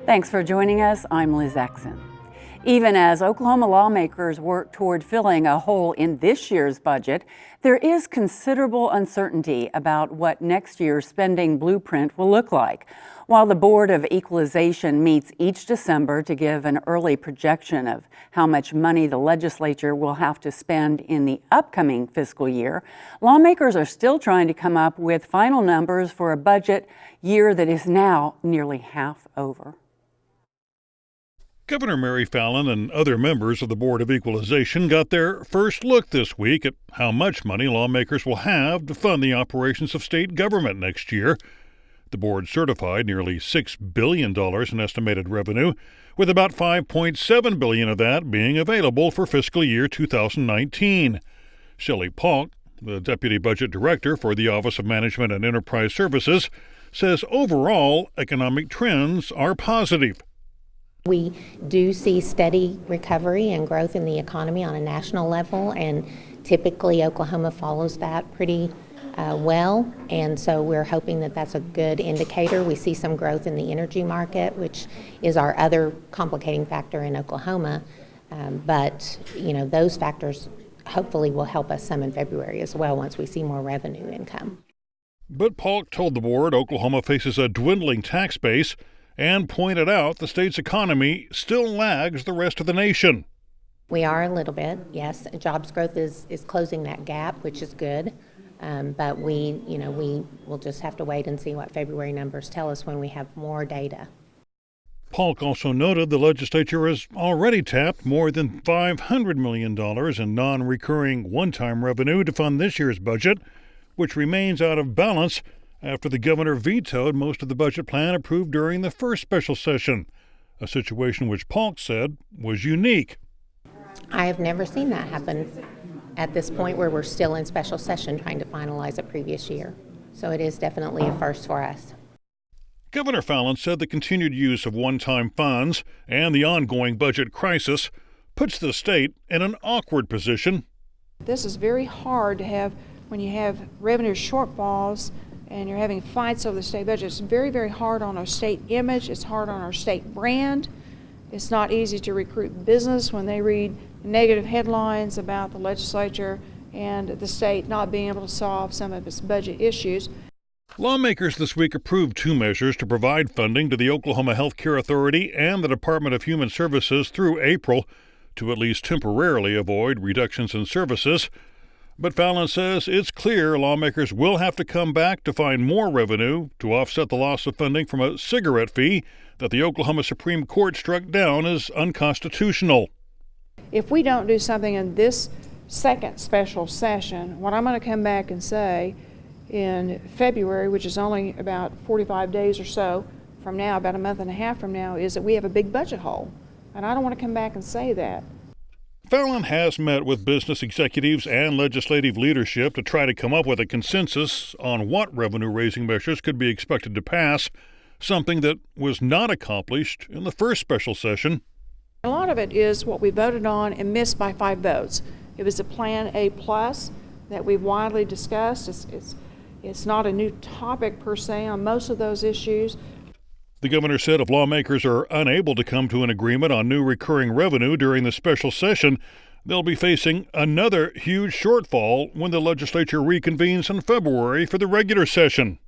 Thanks for joining us. I'm Liz Exon. Even as Oklahoma lawmakers work toward filling a hole in this year's budget, there is considerable uncertainty about what next year's spending blueprint will look like. While the Board of Equalization meets each December to give an early projection of how much money the legislature will have to spend in the upcoming fiscal year, lawmakers are still trying to come up with final numbers for a budget year that is now nearly half over. Governor Mary Fallin and other members of the Board of Equalization got their first look this week at how much money lawmakers will have to fund the operations of state government next year. The board certified nearly $6 billion in estimated revenue, with about $5.7 billion of that being available for fiscal year 2019. Shelley Polk, the Deputy Budget Director for the Office of Management and Enterprise Services, says overall economic trends are positive. We do see steady recovery and growth in the economy on a national level, and typically Oklahoma follows that pretty well, and so we're hoping that that's a good indicator. We see some growth in the energy market, which is our other complicating factor in Oklahoma, but those factors hopefully will help us some in February as well once we see more revenue income. But Polk told the board Oklahoma faces a dwindling tax base and pointed out the state's economy still lags the rest of the nation. We are a little bit, yes. Jobs growth is closing that gap, which is good. But we will just have to wait and see what February numbers tell us when we have more data. Polk also noted the legislature has already tapped more than $500 million in non-recurring one-time revenue to fund this year's budget, which remains out of balance after the governor vetoed most of the budget plan approved during the first special session, a situation which Polk said was unique. I have never seen that happen at this point where we're still in special session trying to finalize a previous year. So it is definitely a first for us. Governor Fallin said the continued use of one-time funds and the ongoing budget crisis puts the state in an awkward position. This is very hard to have when you have revenue shortfalls and you're having fights over the state budget. It's very, very hard on our state image. It's hard on our state brand. It's not easy to recruit business when they read negative headlines about the legislature and the state not being able to solve some of its budget issues. Lawmakers this week approved two measures to provide funding to the Oklahoma Health Care Authority and the Department of Human Services through April to at least temporarily avoid reductions in services. But Fallin says it's clear lawmakers will have to come back to find more revenue to offset the loss of funding from a cigarette fee that the Oklahoma Supreme Court struck down as unconstitutional. If we don't do something in this second special session, what I'm going to come back and say in February, which is only about 45 days or so from now, about a month and a half from now, is that we have a big budget hole. And I don't want to come back and say that. Fallin has met with business executives and legislative leadership to try to come up with a consensus on what revenue-raising measures could be expected to pass, something that was not accomplished in the first special session. A lot of it is what we voted on and missed by 5 votes. It was a Plan A+ that we've widely discussed. It's not a new topic per se on most of those issues. The governor said if lawmakers are unable to come to an agreement on new recurring revenue during the special session, they'll be facing another huge shortfall when the legislature reconvenes in February for the regular session.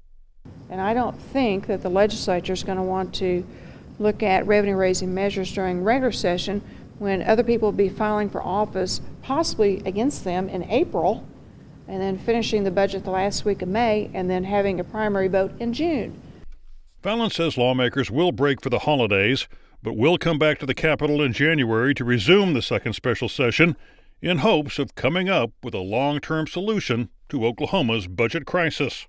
And I don't think that the legislature is going to want to look at revenue-raising measures during regular session when other people will be filing for office, possibly against them in April, and then finishing the budget the last week of May, and then having a primary vote in June. Fallin says lawmakers will break for the holidays, but will come back to the Capitol in January to resume the second special session in hopes of coming up with a long-term solution to Oklahoma's budget crisis.